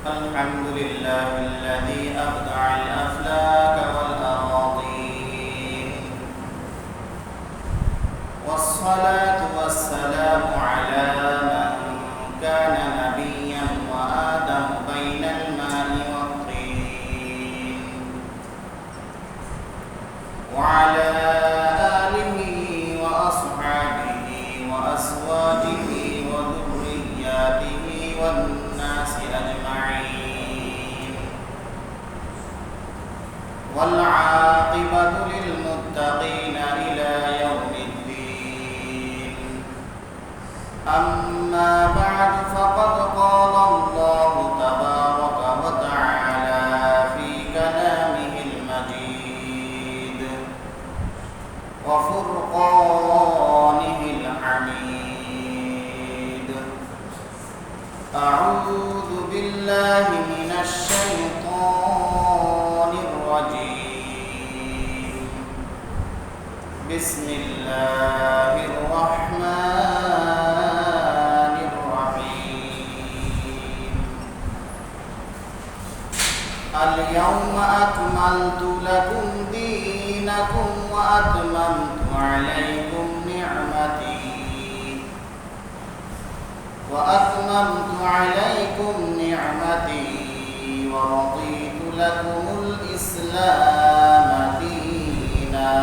الحمد لله الذي أبدع الأفلاك والأراضين، والصلاة والسلام على من كان نبيا وآدم بين الماء والطين، وعلى آله وأصحابه وأزواجه وذرياته والناس أجمعين، والعاقبة للمتقين إلى يوم الدين. أما بعد، فقد قال الله تبارك وتعالى في كلامه المجيد وفرقانه الحميد: أعوذ بالله من الشيطان الرجيم. بسم الله الرحمن الرحيم. اليوم أكملت لكم دينكم وأتممت عليكم نعمتي ورضيت لكم الإسلام دينا.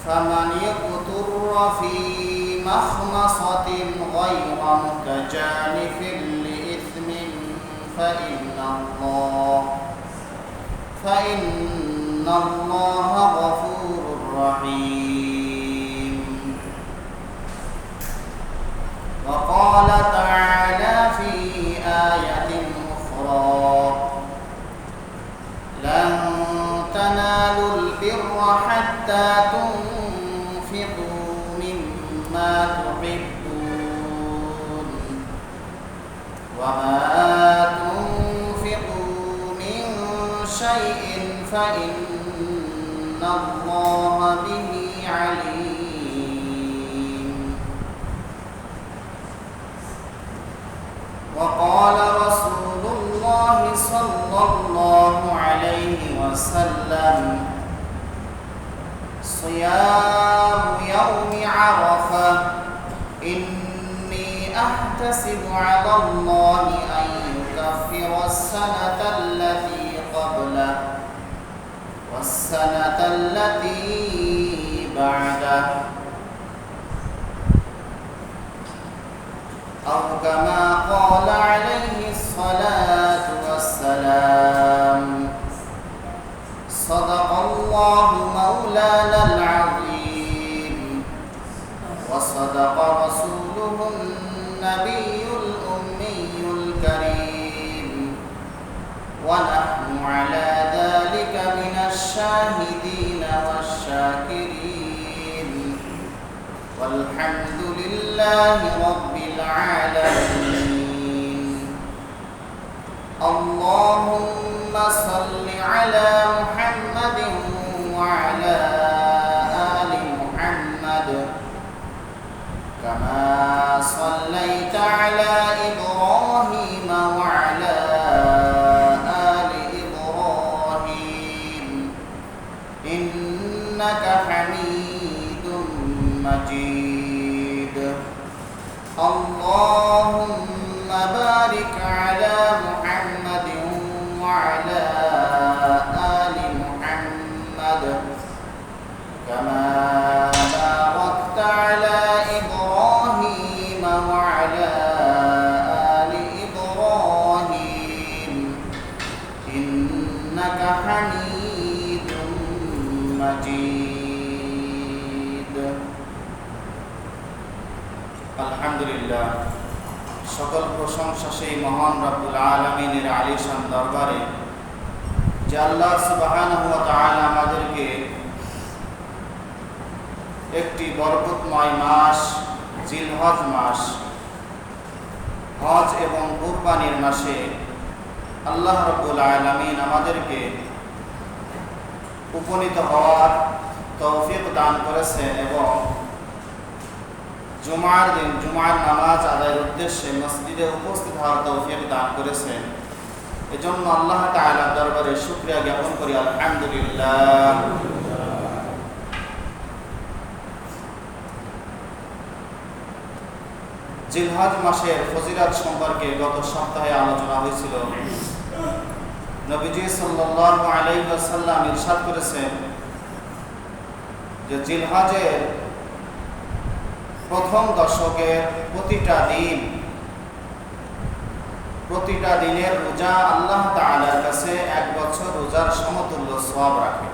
فمن اضطر في مخمصة غير متجانف لإثم فإن الله غفور رحيم. وقال تعالى في آية أخرى: لن تنالوا البر حتى تنفقوا مما تحبون، وما تنفقوا من شيء فإن الله به عليم. وقال رسول الله صلى الله عليه وسلم: صيام يوم عرفة إني أحتسب على الله أن يكفر السنة التي قبله والسنة التي بعده، أو كما قال عليه الصلاة والسلام: صدق الله مولانا العظيم، وصدق رسوله النبي الأمي الكريم، ونحن على ذلك من الشاهدين والشاكرين، والحمد لله رب العالمين. اللهم صل على محمد وعلى آل محمد، كما صليت على إبراهيم وعلى آل إبراهيم إنك حميد مجيد. اللهم بارك على محمد وعلى آل محمد، كما باركت على إبراهيم وعلى آل إبراهيم إنك حميد مجيد। আলহামদুলিল্লাহ, সকল প্রশংসা সেই মহান রব্বুল আলামিনের আলিশান দরবারে, যে আল্লাহ সুবহানাহু ওয়া তাআলা আমাদেরকে একটি বরকতময় মাস, জিলহজ মাস, হজ এবং কুরবানির মাসে আল্লাহ রব্বুল আলামিন আমাদেরকে উপনীত হওয়ার তৌফিক দান করেছেন এবং জুমার দিন জুমার নামাজ আদায়ের উদ্দেশ্যে মসজিদে উপস্থিত হওয়ার তৌফিক দান করেছেন। এজন্য আল্লাহ তাআলার দরবারে শুকরিয়া জ্ঞাপন করি, আলহামদুলিল্লাহ। জিলহজ মাসের ফজিলত সম্পর্কে গত সপ্তাহে আলোচনা হয়েছিল। নবীজি সাল্লাল্লাহু আলাইহি ওয়াসাল্লাম ইরশাদ করেছেন যে জিলহজের প্রথম দশকের প্রতিটা দিনের রোজা আল্লাহ তাআলার কাছে 1 বছর রোজার সমতুল্য সওয়াব রাখে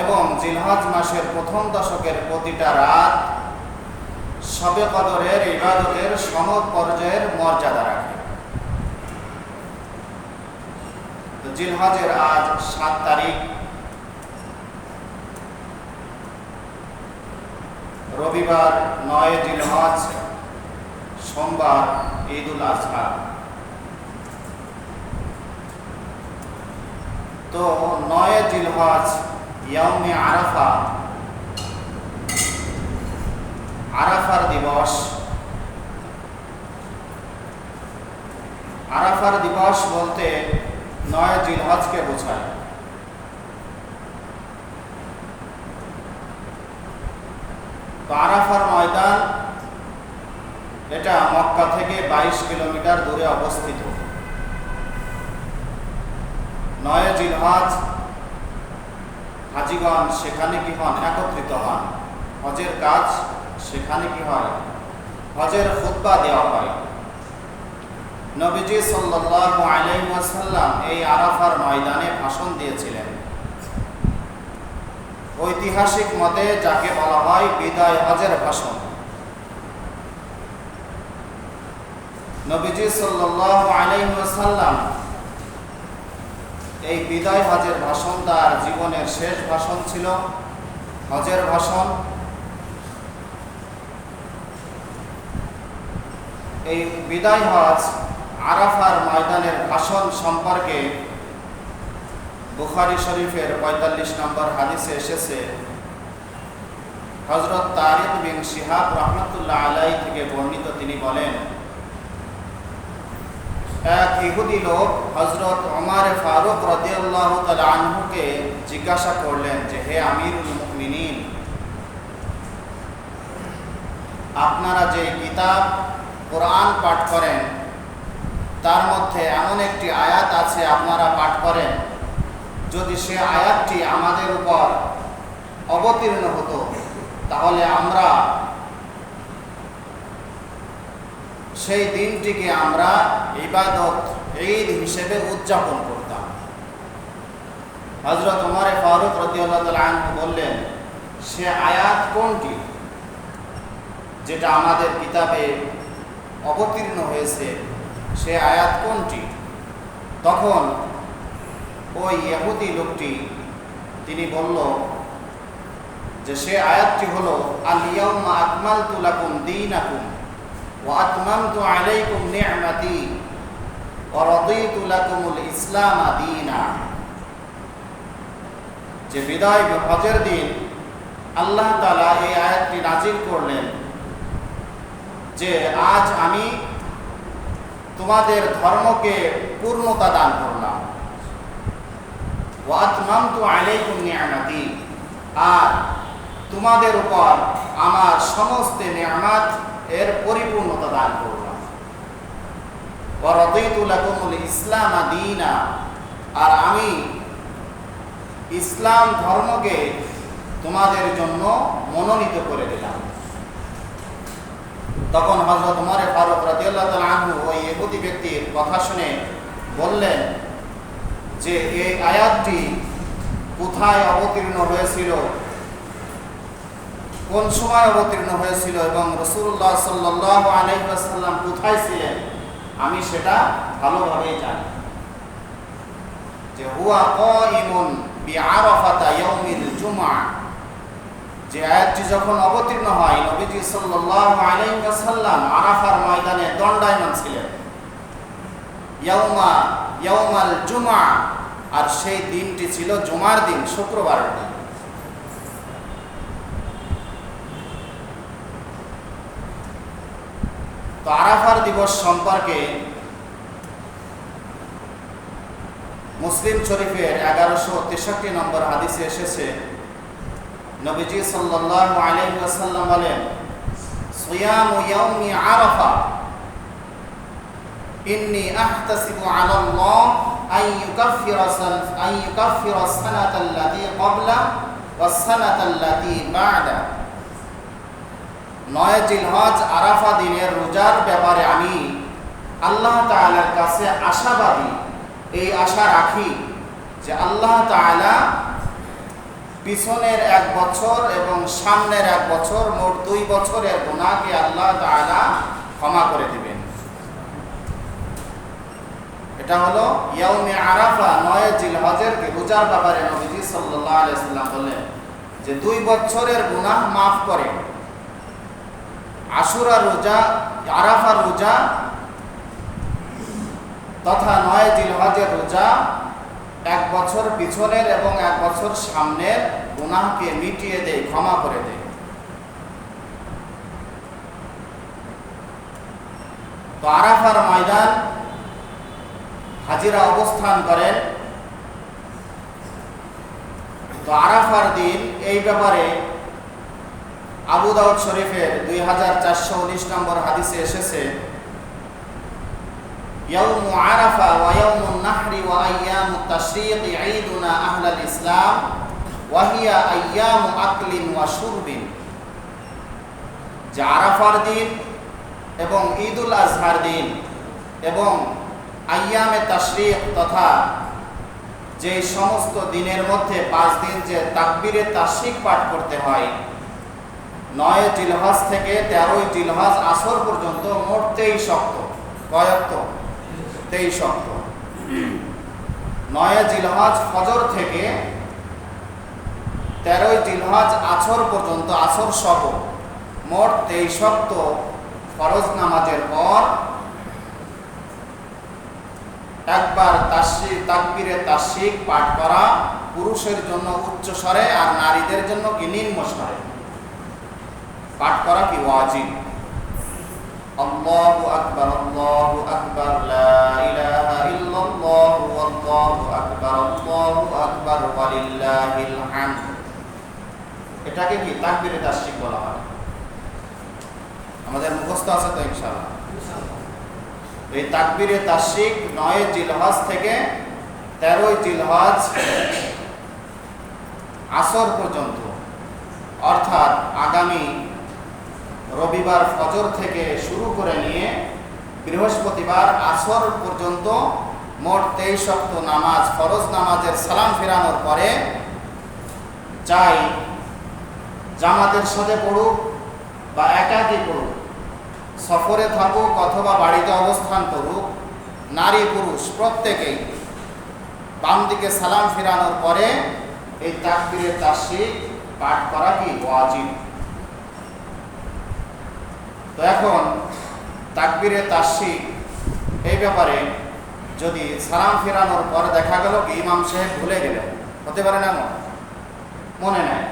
এবং জিলহজ মাসের প্রথম দশকের প্রতিটা রাত শবে কদরের ইবাদতের সমপর্যায়ের মর্যাদা রাখে। তো জিলহজের আজ 7 তারিখ, রবিবার 9 জিলহজ, সোমবার ঈদুল আজহা। তো 9 জিলহজ ইয়াউমে আরাফা, আরাফার দিবস। আরাফার দিবস বলতে 9 জিলহজকে বোঝায়। তো আরাফার ময়দান এটা মক্কা থেকে 22 কিলোমিটার দূরে অবস্থিত। 9 জিলহজ হাজিগণ সেখানে কি হন? একত্রিত হন। হজের কাজ সেখানে কি হয়? হজের খুতবা দেওয়া হয়। নবীজি সাল্লাল্লাহু আলাইহি ওয়াসাল্লাম এই আরাফার ময়দানে ভাষণ দিয়েছিলেন। ঐতিহাসিক মতে যাকে বলা হয় বিদায় হজের ভাষণ। নবীজি সাল্লাল্লাহু আলাইহি ওয়াসাল্লাম এই বিদায় হজের ভাষণ তার জীবনের শেষ ভাষণ ছিল, হজের ভাষণ। এই বিদায় হজ আরাফার ময়দানের ভাষণ সম্পর্কে বুখারী শরীফের 45 নম্বর হাদিসে এসেছে। হযরত তারিক বিন শিহাব রাহমাতুল্লাহ আলাইহি থেকে বর্ণিত, তিনি বলেন, এক ইহুদি লোক হযরত ওমর ফারুক রাদিয়াল্লাহু তাআলা আনহুকে জিজ্ঞাসা করলেন যে, হে আমিরুল মুমিনিন, আপনারা যে কিতাব কোরআন পাঠ করেন তার মধ্যে এমন একটি আয়াত আছে আপনারা পাঠ করেন, যদি সে আয়াতটি আমাদের উপর অবতীর্ণ হতো তাহলে আমরা সেই দিনটিকে আমরা ইবাদত ঈদ হিসেবে উদযাপন করতাম। হযরত ওমর ফারুক রাদিয়াল্লাহু তাআলা আনহু বললেন, সে আয়াত কোনটি যেটা আমাদের কিতাবে অবতীর্ণ হয়েছে? সে আয়াত কোনটি? তখন ওই ইহুদি লোকটি তিনি বলল যে সে আয়াতটি হলো, আল ইয়াউমা আকমালতু লাকুম দীনাকুম ওয়া আতমামতু আলাইকুম নি'মাতি ওয়া রাদিতু লাকুমুল ইসলাম দীনা। যে বিদায় হজের দিন আল্লাহ তাআলা এই আয়াতটি নাজিল করলেন যে আজ আমি তোমাদের ধর্মকে পূর্ণতা দান করলাম, ওয়া আতমামতু আলাইকুম নি'মাতি, আর তোমাদের উপর আমার সমস্ত নিয়ামত এর পরিপূর্ণতা দান করলাম, ওয়া রাদিতু লাকুমুল ইসলাম দীনা, আর আমি ইসলাম ধর্মকে তোমাদের জন্য মনোনীত করে দিলাম। তখন হযরত ওমর ফারুক রাদিয়াল্লাহু তাআলা আনহু ওই ইহুদি ব্যক্তির কথা শুনে বললেন যে এই আয়াতটি কোথায় অবতীর্ণ হয়েছিল, কোন সময় অবতীর্ণ হয়েছিল এবং রাসূলুল্লাহ সাল্লাল্লাহু আলাইহি ওয়াসাল্লাম কোথায় ছিলেন, আমি সেটা ভালোভাবেই জানি। যে হুয়া কাইমুন বিআরাফাতা ইয়াউমিল জুমআ, যে আয়াতটি যখন অবতীর্ণ হয় নবীজি সাল্লাল্লাহু আলাইহি ওয়াসাল্লাম আরাফার ময়দানে দণ্ডায়মান ছিলেন, ইয়াউমাল জুমআ, আর সেই দিনটি ছিল জুমার দিন, শুক্রবারের দিন। তো আরাফার দিবস সম্পর্কে মুসলিম শরীফের 1163 নম্বর হাদিসে এসেছে, নবীজি সাল্লাল্লাহু আলাইহি ওয়াসাল্লাম বলেন, সিয়ামু ইয়াউমি আরাফা ইন্নী আহতাসিবু আলা আল্লাহ আন ইউকাফিরা সানাতা আল্লাতী ক্বাবলা ওয়াস সানাতা আল্লাতী বা'দা। 9 জিলহজ আরাফা দিনের রোজার ব্যাপারে আমি আল্লাহ তাআলার কাছে আশাবাদী, এই আশা রাখি যে আল্লাহ তাআলা পিছনের 1 বছর এবং সামনের 1 বছর, মোট 2 বছরের গুনাহকে আল্লাহ তাআলা ক্ষমা করে দিবেন। এটা হলো ইয়াউমে আরাফা, 9 জিলহজের রোজার ব্যাপারে নবীজি সাল্লাল্লাহু আলাইহি ওয়াসাল্লাম বলেন যে 2 বছরের গুনাহ মাফ করে। আশুরা রোজা, আরাফা রোজা তথা 9 জিলহজের রোজা 1 বছর পিছনের এবং 1 বছর সামনের গুনাহকে মিটিয়ে দেয়, ক্ষমা করে দেয়। তো আরাফার ময়দান হাজিরা অবস্থান করেন। তো আরাফার দিন এই ব্যাপারে আবু দাউদ শরীফের 2419 নম্বর হাদিসে এসেছে, ইয়াউমু আরাফা ওয়া ইয়াউমুন নাহরি ওয়া আইয়ামুত তাশরীক ঈদুনা আহলাল ইসলাম ওয়া হিয়া আইয়ামু আকলিন ওয়া শুরবিন। যে আরাফার দিন এবং ঈদুল আজহার দিন এবং আইয়ামে তাশরীক তথা যে সমস্ত দিনের মধ্যে 5 দিন যে তাকবীরে তাশরীক পাঠ করতে হয়, 9 জিলহজ থেকে 13 জিলহজ আসর পর্যন্ত মোট 23 অক্ত। কয়ক্ত? 23 অক্ত। 9 জিলহজ ফজর থেকে 13 জিলহজ আসর পর্যন্ত, আসর সহ মোট 23 অক্ত ফরজ নামাজের পর একবার তাকবীরে তাশরীক পাঠ করা পুরুষের জন্য উচ্চ স্বরে আর নারীদের জন্য কি নিম্ন স্বরে পাঠ করা কি ওয়াজিব। আল্লাহু আকবার, আল্লাহু আকবার, লা ইলাহা ইল্লাল্লাহ, আল্লাহু আকবার, আল্লাহু আকবার, ওয়ালিল্লাহিল হামদ। এটাকে কি তাকবীরে তাশরীক বলা হয়। আমাদের মুখস্থ আছে তো ইনশাআল্লাহ। এই তাকবীরে তাশরীক 9 জিলহজ থেকে 13 জিলহজ আসর পর্যন্ত, অর্থাৎ আগামী রবিবার ফজর থেকে শুরু করে নিয়ে বৃহস্পতিবার আসর পর্যন্ত মোট 23 ওয়াক্ত নামাজ, ফরজ নামাজের সালাম ফেরানোর পরে চাই জামাতের সাথে পড়ুক বা একাকী পড়ুক, সফরে থাকুক অথবা বাড়িতে অবস্থান করুক, নারী পুরুষ প্রত্যেকেই বাম দিকে সালাম ফেরানোর পরে এই তাকবীরে তাশরীক পাঠ করা কি ওয়াজিব। তো এখন তাকবীরে তাশরীক এই ব্যাপারে যদি সালাম ফেরানোর পরে দেখা গেল কি ইমাম সাহেব ভুলে গেলেন, হতে পারে না মনে নেয়,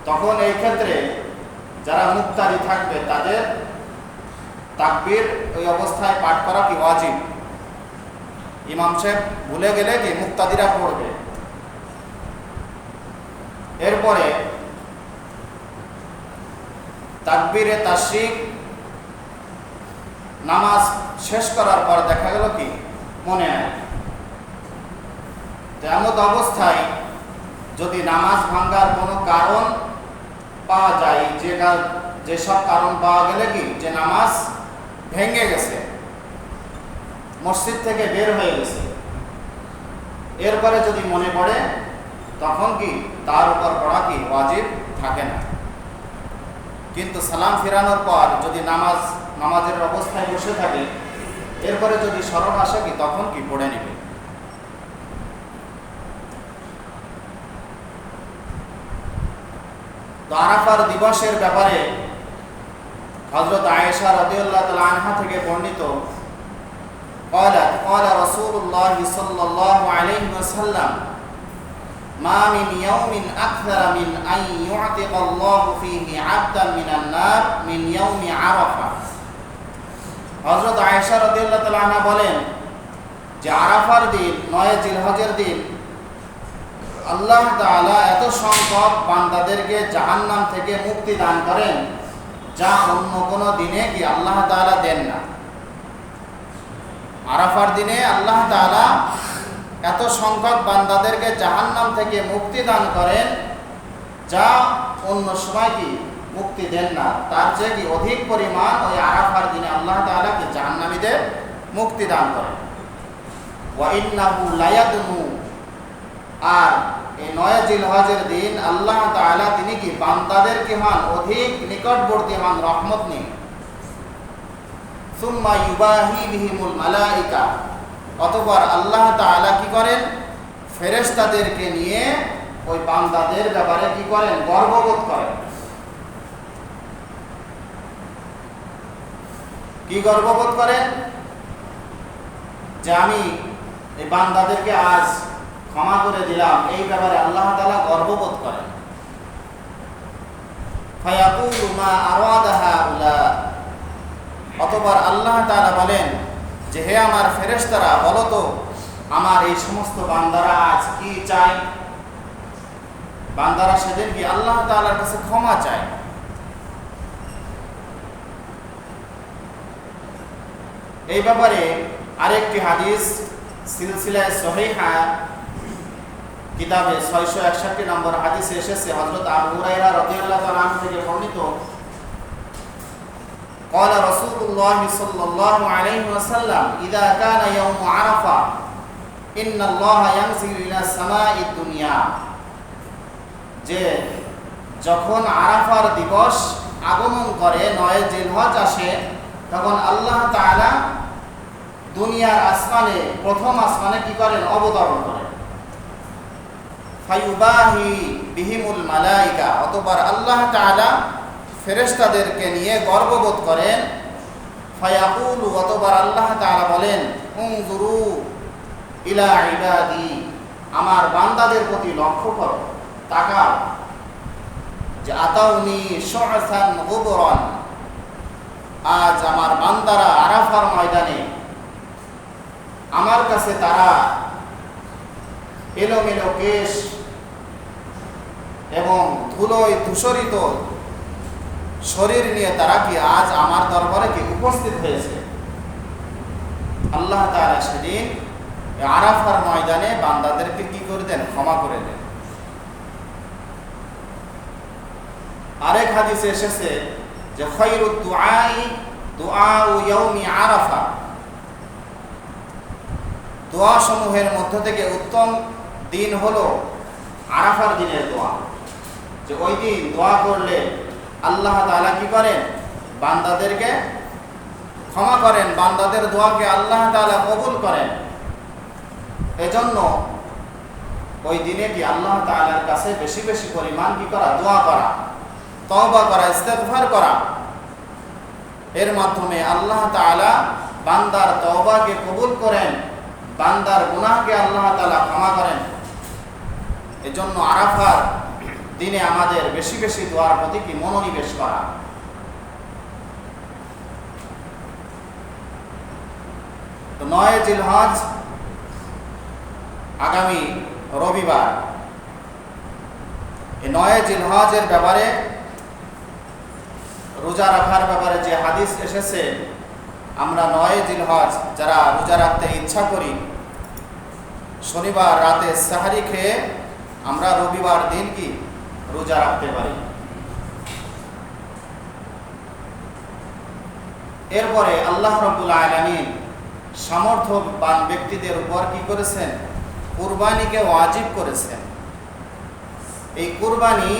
তখন এই ক্ষেত্রে যারা মুক্তাদি থাকবে তাদের তাকবীর ওই অবস্থায় পাঠ করা কি ওয়াজিব। ইমাম সাহেব ভুলে গেলে কি মুক্তাদিরা পড়বে। এরপরে তাকবীরে তাশরীক নামাজ শেষ করার পর দেখা গেল কি মনে হয়, এমত অবস্থায় যদি নামাজ ভাঙ্গার কোনো কারণ পাওয়া যায়, যেসব কারণ পাওয়া গেলে কি যে নামাজ ভেঙে গেছে, মসজিদ থেকে বের হয়ে গেছে, এরপরে যদি মনে পড়ে তখন কি তার উপর পড়া কি ওয়াজিব থাকে না। কিন্তু সালাম ফেরানোর পর যদি নামাজের অবস্থায় বসে থাকে, এরপরে যদি স্মরণ আসে কি তখন কি পড়ে নেবে। তো আরাফার দিবসের ব্যাপারে হযরত আয়েশা রাদিয়াল্লাহু তাআলা আনহা থেকে বর্ণিত, قالت قال رسول الله صلى الله عليه وسلم ما من يوم أكثر من أن يعتق الله فيه عبدا من النار من يوم عرفة হযরত আয়েশা রাদিয়াল্লাহু তাআলা আনহা বলেন যে আরাফার দিন 9 জিলহজের দিন আল্লাহ তাআলা এত সংখ্যক বান্দাদেরকে জাহান্নাম থেকে মুক্তি দান করেন যা অন্য কোনো দিনে কি আল্লাহ তাআলা দেন না। আরাফার দিনে আল্লাহ তাআলা এত সংখ্যক বান্দাদেরকে জাহান্নাম থেকে মুক্তি দান করেন যা অন্য সময় কি মুক্তি দেন না, তার চেয়ে কি অধিক পরিমাণ ওই আরাফার দিনে আল্লাহ তাআলা কি জাহান্নামীদের মুক্তি দান করেন। ওয়া ইন্নাহু লায়াদনু, আর এই 9 জিলহজের দিন আল্লাহ তাআলা তিনি কি বান্দাদের কি হন অধিক নিকটবর্তী হন রহমত নিয়ে। সুম্মা ইউবাহি বিহিমুল মালাইকা, অতঃপর আল্লাহ তাআলা কি করেন ফেরেশতাদেরকে নিয়ে ওই বান্দাদের ব্যাপারে কি করেন গর্ববোধ করেন। কি গর্ববোধ করেন? যে আমি এই বান্দাদেরকে আজ ক্ষমা করে দিলাম, এই ব্যাপারে আল্লাহ তাআলা গর্ববোধ করেন। ফায়াকুলু মা আরাদা হাউলা, অতঃপর আল্লাহ তাআলা বলেন যে হে আমার ফেরেশতারা বলো তো আমার এই সমস্ত বান্দারা আজ কি চায়। বান্দারা সেদিন কি আল্লাহ তাআলার কাছে ক্ষমা চায়। এই ব্যাপারে আরেকটি হাদিস সিলসিলায়ে সহিহা কিতাবে 661 নম্বর হাদিসে এসেছে, হযরত আবু হুরায়রা রাদিয়াল্লাহু তাআলা আনহু থেকে বর্ণিত, قال رسول الله صلى الله عليه وسلم إذا كان يوم عرفة إن الله ينزل إلى السماء الدنيا, যে যখন আরাফার দিবস আগমন করে 9 জিলহজ আসে তখন আল্লাহ তাআলা দুনিয়ার আসমানে প্রথম আসমানে কি করেন অবতরণ করেন। ফায়ুবাহি বিহিমুল মালাইকা, অতঃপর আল্লাহ তাআলা ফেরেশতাদেরকে নিয়ে গর্ববোধ করেন। ফায়াকুলু, অতঃপর আল্লাহ তাআলা বলেন উনজুরু ইলা ইবাদি, আমার বান্দাদের প্রতি লক্ষ্য করো, তাকাও, যে আতাউনি শুআসান গুবরান, আজ আমার বান্দারা আরাফার ময়দানে আমার কাছে তারা এলোমেলো কেশ এবং ধুলোয় ধূসরিত শরীর নিয়ে তারা কি আজ আমার দরবারে কি উপস্থিত হয়েছে। আল্লাহ তাআলা সেদিন আরাফার ময়দানে বান্দাদেরকে কি করে দেন ক্ষমা করে দেন। আরেক হাদিসে এসেছে যে খায়রুদ দুআই দুআউ ইয়াউমি আরাফা, দোয়া সমূহের মধ্য থেকে উত্তম দিন হলো আরাফার দিনের দোয়া। যে ওই দিন দোয়া করলে আল্লাহ তাআলা কি করেন বান্দাদেরকে ক্ষমা করেন, বান্দাদের দোয়াকে আল্লাহ তাআলা কবুল করেন। এজন্য ওই দিনে কি আল্লাহ তাআলার কাছে বেশি বেশি পরিমাণ কি করা দোয়া করা, তওবা করা, ইস্তেগফার করা, এর মাধ্যমে আল্লাহ তাআলা বান্দার তওবাকে কবুল করেন, বান্দার গুনাহকে আল্লাহ তাআলা ক্ষমা করেন। এজন্য আরাফার দিনে আমাদের বেশি বেশি দোয়ার প্রতি কি মনোনিবেশ করা। তো 9 জিলহজ আগামী রবিবার, এই 9 জিলহজের ব্যাপারে রোজা রাখার ব্যাপারে যে হাদিস এসেছে, আমরা 9 জিলহজ যারা রোজা রাখতে ইচ্ছা করি শনিবার রাতে সাহারি খেয়ে আমরা রবিবার দিন কি রোজা রাখতে পারি। এরপরে আল্লাহ রাব্বুল আলামিন সামর্থ্যবান ব্যক্তিদের উপর কি করেছেন কুরবানিকে ওয়াজিব করেছেন। এই কুরবানি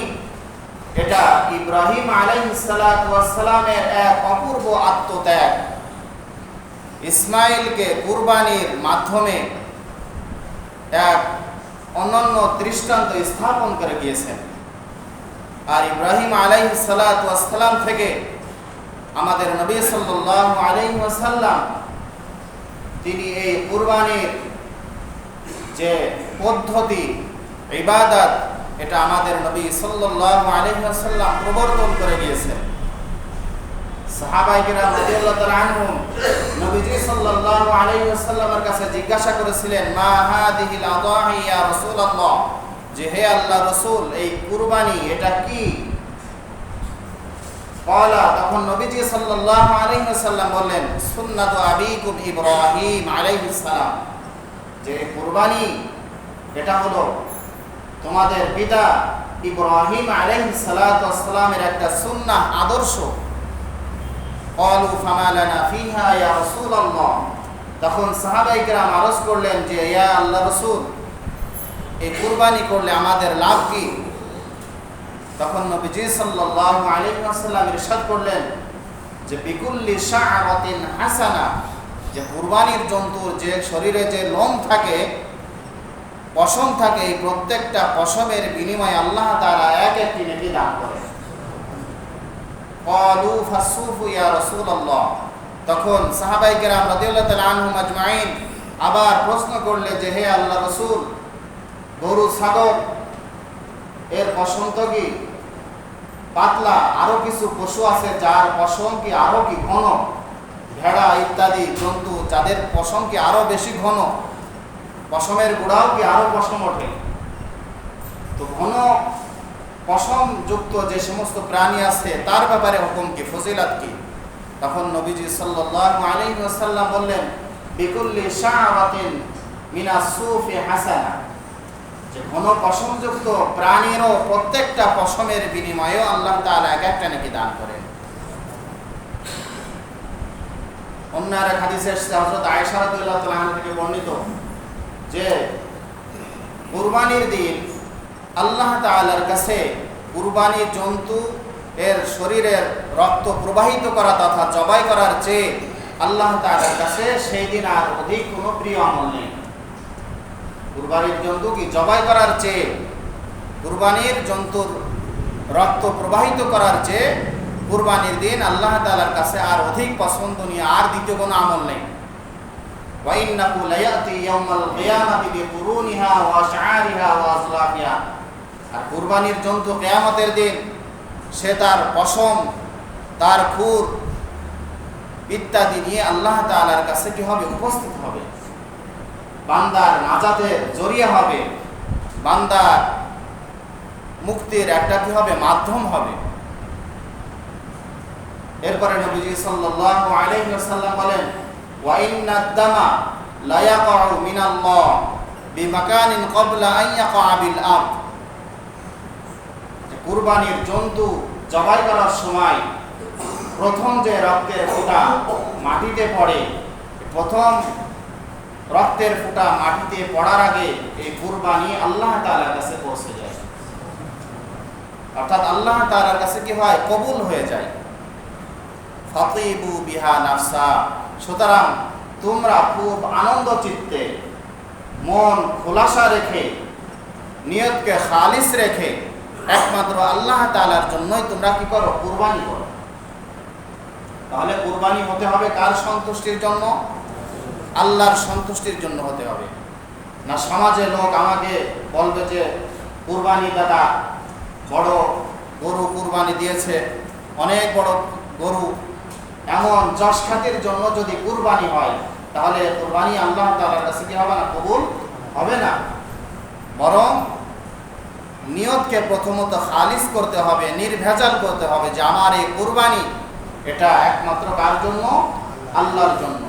এটা ইব্রাহিম আলাইহিস সালাতু ওয়াস সালামের এক অপূর্ব আত্মত্যাগ, ইসমাইলকে কুরবানির মাধ্যমে এক অনন্য দৃষ্টান্ত স্থাপন করে গিয়েছেন। আর ইব্রাহিম আলাইহিস সালাতু ওয়াস সালাম থেকে আমাদের নবী সাল্লাল্লাহু আলাইহি ওয়াসাল্লাম তিনি এই কুরবানির যে পদ্ধতি ইবাদত, এটা আমাদের নবী সাল্লাল্লাহু আলাইহি ওয়াসাল্লাম প্রবর্তন করে গিয়েছেন। সাহাবায়ে কেরাম রাদিয়াল্লাহু তাআলা আনহুম নবীজি সাল্লাল্লাহু আলাইহি ওয়াসাল্লামের কাছে জিজ্ঞাসা করেছিলেন, মা হাদিহিল আদাহি ইয়া রাসূলুল্লাহ, যে হে আল্লাহর রাসূল, এই কুরবানি এটা কি? ক্বালা, তখন নবীজি সাল্লাল্লাহু আলাইহি ওয়াসাল্লাম বললেন, সুন্নাতু আবিকুম ইব্রাহিম আলাইহিস সালাম, যে কুরবানি এটা হলো তোমাদের পিতা ইব্রাহিম আলাইহিস সালাতু ওয়াস সালামের একটা সুন্নাহ, আদর্শ। ক্বালু ফামা লানা ফিহা ইয়া রাসূলুল্লাহ, তখন সাহাবায়ে কেরাম আরজ করলেন যে ইয়া আল্লাহর রাসূল, এই কুরবানি করলে আমাদের লাভ কি? তখন নবীজি সাল্লাল্লাহু আলাইহি ওয়াসাল্লাম ইরশাদ করলেন যে বিকুল্লি শা'রাতিন হাসানা, যে কুরবানির জন্তুর যে শরীরে যে লোম থাকে, পশম থাকে, এই প্রত্যেকটা পশমের বিনিময়ে আল্লাহ তাআলা এক একটি নেকি দান করেন। ক্বালু ফাসসুফু ইয়া রাসূলুল্লাহ, তখন সাহাবায়ে কেরাম রাদিয়াল্লাহু তাআলা আনহুম আজমাইন আবার প্রশ্ন করলে যে হে আল্লাহর রাসূল, গরু ছাগল এর পশম তো কি পাতলা, আরো কিছু পশু আছে যার পশম কি আরো কি ঘন, ভেড়া ইত্যাদি জন্তু যাদের পশম কি আরো বেশি ঘন, পশমের গোড়াও কি আরো পশম ওঠে, তো ঘন পশম যুক্ত যে সমস্ত প্রাণী আছে তার ব্যাপারে হুকুম কি, ফজিলত কি? তখন নবীজি সাল্লাল্লাহু আলাইহি ওয়াসাল্লাম বললেন, বিকুল্লি শা'রাতিন মিনাস সুফি হাসানা, যে ঘন পশমযুক্ত প্রাণীরও প্রত্যেকটা পশমের বিনিময়েও আল্লাহ তাআলা এক একটা নেকি দান করেন। অন্য এক হাদিসে এসেছে হযরত আয়েশা রাদিয়াল্লাহু তাআলা আনহা থেকে বর্ণিত যে কুরবানির দিন আল্লাহ তাআলার কাছে কুরবানি জন্তু এর শরীরের রক্ত প্রবাহিত করা তথা জবাই করার চেয়ে আল্লাহ তাআলার কাছে সেই দিন আর অধিক কোনো প্রিয় আমল নেই। কুরবানির জন্তু কি জবাই করার চেয়ে, কুরবানির জন্তুর রক্ত প্রবাহিত করার চেয়ে কুরবানির দিন আল্লাহ তাআলার কাছে আর অধিক পছন্দনীয় আর দ্বিতীয় কোনো আমল নেই। ওয়া ইন্নাহু লায়াতি ইয়াউমাল কিয়ামাতি বিকুরুনিহা ওয়া আশআরিহা ওয়া আজলাফিহা, আর কুরবানির জন্তু কিয়ামতের দিন সে তার পশম, তার খুর ইত্যাদি নিয়ে আল্লাহ তাআলার কাছে কি হবে, উপস্থিত হবে, বান্দার নাজাতের জরিয়া হবে, বান্দার মুক্তির একটা কি হবে, মাধ্যম হবে। এরপরে নবীজি সাল্লাল্লাহু আলাইহি ওয়াসাল্লাম বলেন, ওয়া ইন্নাদ দামা লা ইয়াকাউ মিনাল্লাহ বিমাকানিন ক্বাবলা আন ইয়াকা বিল আরদ, যে কুরবানির জন্তু জবাই করার সময় প্রথম যে রক্তের ফোঁটা মাটিতে পড়ে, প্রথম রক্তের ফোঁটা মাটিতে পড়ার আগে এই কুরবানি আল্লাহ তাআলার কাছে পৌঁছে যায়, অর্থাৎ আল্লাহ তাআলার কাছে কি হয়, কবুল হয়ে যায়। ফাতিবু বিহা নাফসা, সুতরাং তোমরা খুব আনন্দ চিত্তে, মন খোলাসা রেখে, নিয়তকে খালিস রেখে একমাত্র আল্লাহ তাআলার জন্যই তোমরা কি করো, কুরবানি করো। তাহলে কুরবানি হতে হবে কার সন্তুষ্টির জন্য? আল্লাহর সন্তুষ্টির জন্য হতে হবে। না সমাজে লোক আমাকে বলবে যে কুরবানি দাদা বড় গরু কুরবানি দিয়েছে, অনেক বড় গরু, এমন যশ খ্যাতির জন্য যদি কুরবানি হয় তাহলে কুরবানি আল্লাহ তাআলার কাছে কি হবে না, কবুল হবে না। বরং নিয়তকে প্রথমত খালিস করতে হবে, নির্ভেজাল করতে হবে যে আমার এই কুরবানি এটা একমাত্র কার জন্য, আল্লাহর জন্য।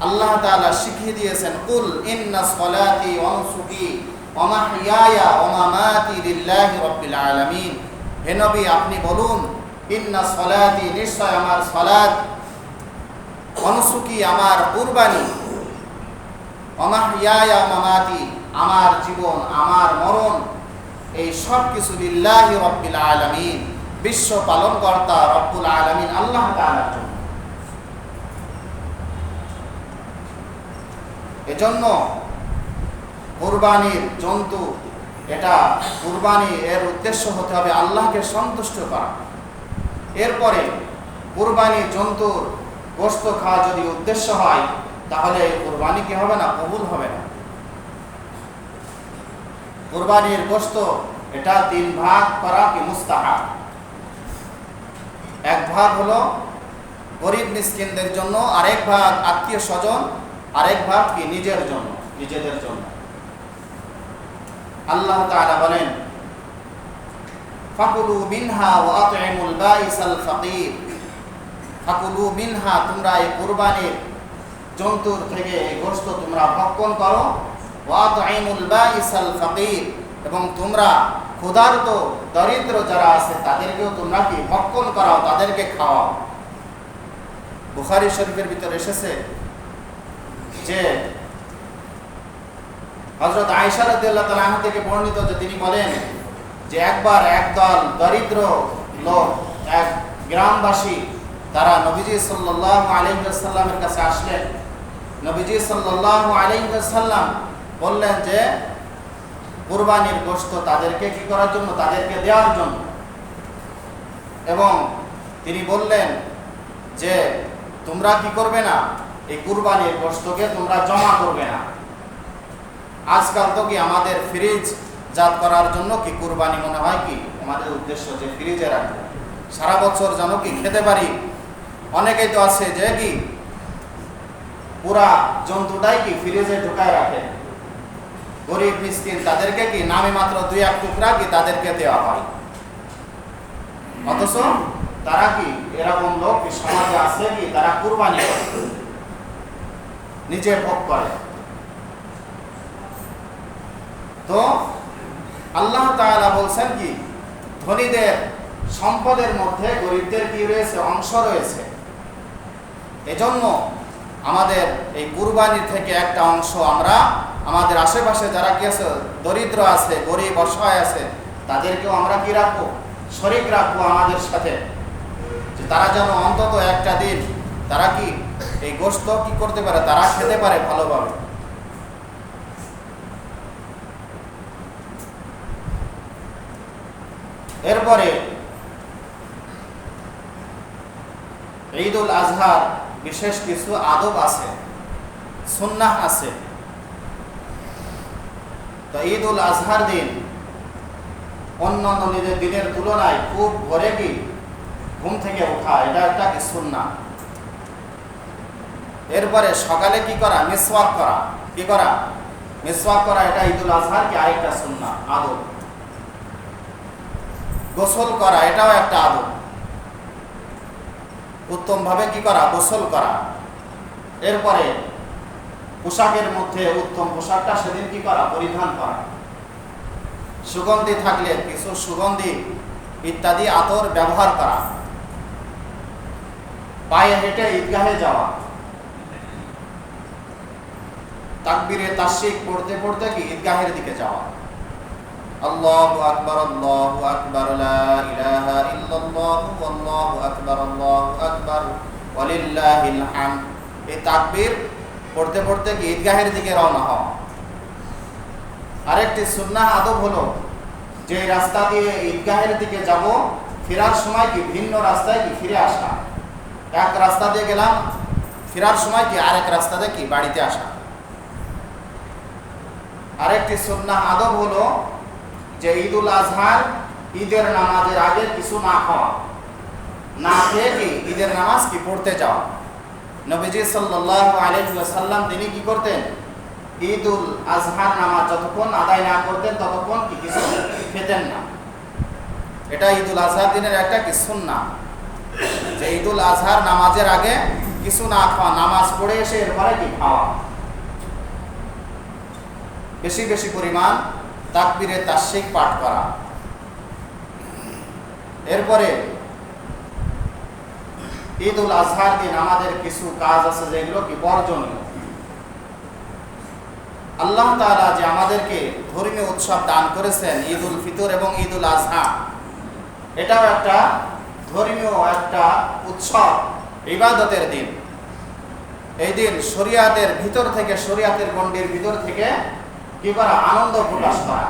আল্লাহ তাআলা শিখিয়ে দিয়েছেন, কুল ইন্না সলাতি ওয়া নুসুকি ওয়া মাহইয়ায়া ওয়া মামাতি লিল্লাহি রাব্বিল আলামিন, হে নবী আপনি বলুন, ইন্না সলাতি, নিশ্চয় আমার সালাত, ওয়া নুসুকি আমার কুরবানি, ওয়া মাহইয়ায়া ওয়া মামাতি আমার জীবন আমার মরণ, এই সব কিছু লিল্লাহি রাব্বিল আলামিন, বিশ্ব পালনকর্তা রব্বুল আলামিন আল্লাহ তাআলার জন্য। এজন্য কুরবানির জন্তু এটা কুরবানি এর উদ্দেশ্য হতে হবে আল্লাহকে সন্তুষ্ট করা। এরপরে কুরবানি জন্তুর গোশত খাওয়া যদি উদ্দেশ্য হয় তাহলে কুরবানি কি হবে না, কবুল হবে না। কুরবানির গোশত এটা 3 ভাগ করা কি মুস্তাহাব। এক ভাগ হলো গরিব মিসকিনদের জন্য, আরেক ভাগ আত্মীয় স্বজন, আরেক ভাগ কি নিজের জন্য, নিজেদের জন্য। আল্লাহ তাআলা বলেন ফাকুলু মিনহা ওয়া আত'ইমুল বাঈসাল ফাকির। ফাকুলু মিনহা, তোমরা এই কুরবানির জন্তুর থেকে এই গোশত তোমরা ভক্ষণ করো। ওয়া আত'ইমুল বাঈসাল ফাকির, এবং তোমরা ক্ষুধার্ত দরিদ্র যারা আছে তাদেরকেও তোমরা কি ভক্ষণ করাও, তাদেরকে খাওয়াও। বুখারী শরীফের ভিতরে এসেছে যে হযরত আয়েশা রাদিয়াল্লাহু তাআলা আনহা থেকে বর্ণিত যে তিনি বলেন যে একবার একদল দরিদ্র লোক, এক গ্রামবাসী, তারা নবীজি সাল্লাল্লাহু আলাইহি ওয়াসাল্লামের কাছে আসলেন। নবীজি সাল্লাল্লাহু আলাইহি ওয়াসাল্লাম বললেন যে কুরবানির গোশত তাদেরকে কি করার জন্য, তাদেরকে দেওয়ার জন্য। এবং তিনি বললেন যে তোমরা কি করবে না, এই কুরবানির গোশতকে তোমরা জমা করবে না। আজকাল তো কি আমাদের ফ্রিজ জাত করার জন্য কি কুরবানি মনে হয় কি আমাদের উদ্দেশ্য যে ফ্রিজে রাখবো, সারা বছর যেন কি খেতে পারি। অনেকেই তো আছে যে কি পুরা জন্তুটাই কি ফ্রিজে ঢুকায় রাখে। গরিব মিসকিন তাদেরকে কি নামে মাত্র 2-1 টুকরা কি তাদেরকে দেওয়া হয়, অথচ তারা কি এরকম লোক কি সমাজে আছে কি তারা কুরবানি করে, নিজে ভোগ করে। তো আল্লাহ তাআলা বলছেন কি ধনীদের সম্পদের মধ্যে গরিবদের কি রয়েছে, অংশ রয়েছে। এজন্য আমাদের এই কুরবানির থেকে একটা অংশ আমরা আমাদের আশেপাশে যারা কি আছে, দরিদ্র আছে, গরিব অসহায় আছে, তাদেরকেও আমরা কি রাখবো, শরীক রাখবো আমাদের সাথে, যে তারা যেন অন্তত একটা দিন তারা কি এই গোশত কি করতে পারে, তারা খেতে পারে ভালোভাবে। এরপরে ঈদুল আজহার বিশেষ কিছু আদব আছে, সুন্নাহ আছে। তো ঈদুল আজহার দিন অন্যান্য দিনের তুলনায় খুব ভোরে কি ঘুম থেকে ওঠা, এটা একটা কি সুন্নাহ। এরপরে সকালে কি করা, মিসওয়াক করা, কি করা, মিসওয়াক করা, এটা ঈদুল আজহার কি আরেকটা সুন্নাহ আদব। গোসল করা, এটাও একটা আদব, উত্তম ভাবে কি করা, গোসল করা। এরপরে পোশাকের মধ্যে উত্তম পোশাকটা সেদিন কি করা, পরিধান করা। সুগন্ধি থাকলে কিছু সুগন্ধি ইত্যাদি আতর ব্যবহার করা। পায়ে হেঁটে ঈদগাহে যাওয়া, তাকবীরে তাশরিক পড়তে পড়তে কি ঈদগাহের দিকে যাওয়া। আল্লাহু আকবার, আল্লাহু আকবার, লা ইলাহা ইল্লাল্লাহ, আল্লাহু আকবার, আল্লাহু আকবার, ওয়ালিল্লাহিল হামদ। এই তাকবীর পড়তে পড়তে কি ঈদগাহের দিকে রওনা হওয়া। আরেকটি সুন্নাহ আদব হলো যে রাস্তা দিয়ে ঈদগাহের দিকে যাব, ফেরার সময় কি ভিন্ন রাস্তায় কি ফিরে আসা। এক রাস্তা দিয়ে গেলাম, ফেরার সময় কি আরেক রাস্তা দিয়ে কি বাড়িতে আসা। আরেকটি সুন্নাহ আদব হলো যে ঈদুল আজহার ঈদের নামাজের আগে কিছু না খাওয়া, না খেয়ে কি ঈদের নামাজ কি পড়তে যাওয়া। নবীজি সাল্লাল্লাহু আলাইহি ওয়াসাল্লাম তিনি কি করতেন, ঈদুল আজহার নামাজ যতক্ষণ আদায় না করতেন ততক্ষণ কি কিছু খেতেন না। এটা ঈদুল আজহার দিনের একটা কি সুন্নাহ, যে ঈদুল আজহার নামাজের আগে কিছু না খাওয়া, নামাজ পড়ে এসে এরপরে কি খাওয়া। বেশি বেশি পরিমাণ তাকবীরে তাশরিক পাঠ করা। এরপরে ঈদুল আজহার দিন আমাদের কিছু কাজ আছে যেগুলো কি বর্জনীয়। আল্লাহ তাআলা যে আমাদেরকে ধর্মীয় উৎসব দান করেছেন, ঈদুল ফিতর এবং ঈদুল আজহা, এটাও একটা ধর্মীয় একটা উৎসব, ইবাদতের দিন। এই দিন শরিয়াতের ভিতর থেকে, শরিয়াতের গণ্ডির ভিতর থেকে কি করা, আনন্দ প্রকাশ করা।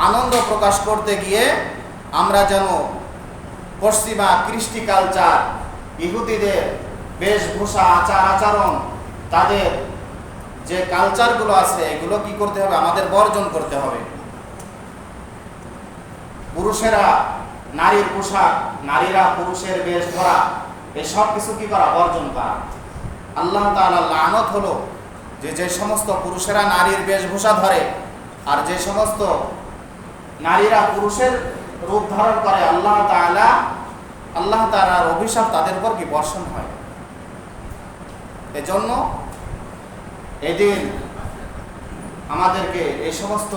আনন্দ প্রকাশ করতে গিয়ে আমরা যেন পশ্চিমা কৃষ্টি কালচার, ইহুদিদের বেশভূষা, আচার আচরণ, তাদের যে কালচারগুলো আছে এগুলো কি করতে হবে, আমাদের বর্জন করতে হবে। পুরুষেরা নারীর পোশাক, নারীরা পুরুষের বেশ ধরা, এই সব কিছু কি করা? বর্জন করা। আল্লাহ তাআলার লানত হলো যে সমস্ত পুরুষেরা নারীর বেশভূষা ধরে আর যে সমস্ত নারীরা পুরুষের রূপ ধারণ করে, আল্লাহ তাআলার অভিশাপ তাদের উপর কি বর্ষণ হয়। এজন্য এদিন আমাদেরকে এই সমস্ত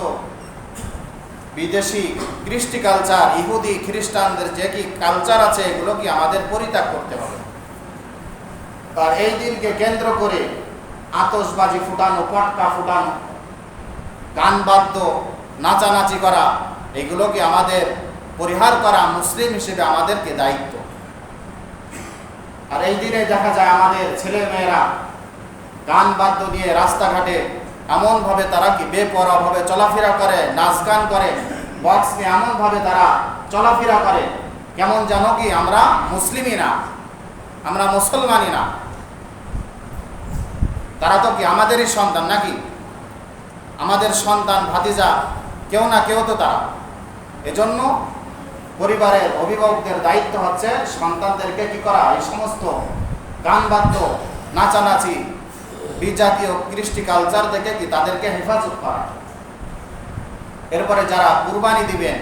বিদেশি কৃষ্টি কালচার, ইহুদি খ্রিস্টানদের যে কি কালচার আছে, এগুলো কি আমাদের পরিত্যাগ করতে হবে। আর এই দিনকে কেন্দ্র করে আতশবাজি ফুটানো, পটকা ফুটানো, গান বাদ্য, নাচানাচি করা, এগুলোকে আমাদের পরিহার করা মুসলিম হিসেবে আমাদেরকে দায়িত্ব। আর এই দিনে দেখা যায় আমাদের ছেলে মেয়েরা গান বাদ্য নিয়ে রাস্তাঘাটে এমনভাবে তারা কি বেপরোয়াভাবে চলাফেরা করে, নাচ গান করে, বক্স নিয়ে এমনভাবে তারা চলাফেরা করে, কেমন যেন কি আমরা মুসলিমই না, আমরা মুসলমানই না। তারা তো কি আমাদেরই সন্তান নাকি? আমাদের সন্তান ভাতিজা, কেউ না কেউ তো তারা। এজন্য পরিবারের অভিভাবকদের দায়িত্ব হচ্ছে সন্তানদেরকে কি করা? এই সমস্ত গান বাদ্য, নাচানাচি, বিজাতীয় কৃষ্টি কালচার থেকে কি তাদেরকে হেফাজত করা। এরপরে যারা কুরবানি দিবেন,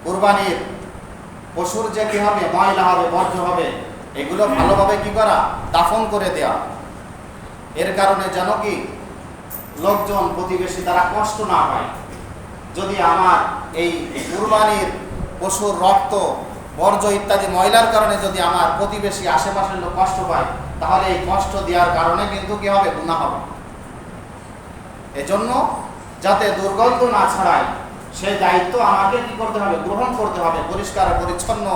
কুরবানির পশুর যে কি হবে, ময়লা হবে, বর্জ্য হবে, এগুলো ভালোভাবে কি করা? দাফন করে দেওয়া। এর কারণে যেন কি লোকজন, প্রতিবেশী তারা কষ্ট না পায়। যদি আমার এই কুরবানির পশুর রক্ত, বর্জ্য ইত্যাদি ময়লার কারণে যদি আমার প্রতিবেশী, আশেপাশের লোক কষ্ট পায়, তাহলে এই কষ্ট দেওয়ার কারণে কিন্তু কি হবে? গুনাহ হবে। এজন্য যাতে দুর্গন্ধ না ছড়ায়, সেই দায়িত্ব আমাকে কি করতে হবে? গ্রহণ করতে হবে। পরিষ্কার পরিচ্ছন্ন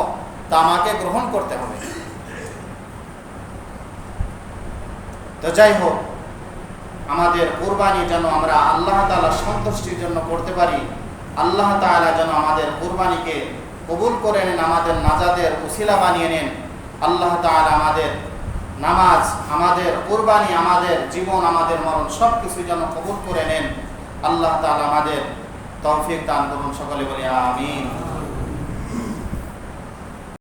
তা আমাকে গ্রহণ করতে হবে। তো যাই হোক, আমাদের কুরবানি যেন আমরা আল্লাহ তাআলার সন্তুষ্টির জন্য করতে পারি। আল্লাহ তাআলা যেন আমাদের কুরবানিকে কবুল করে নেন, আমাদের নাজাতের উসিলা বানিয়ে নেন। আল্লাহ তাআলা আমাদের নামাজ, আমাদের কুরবানি, আমাদের জীবন, আমাদের মরণ সব কিছু যেন কবুল করে নেন। আল্লাহ তাআলা আমাদের তৌফিক দান করুন। সকলে বলি আমিন।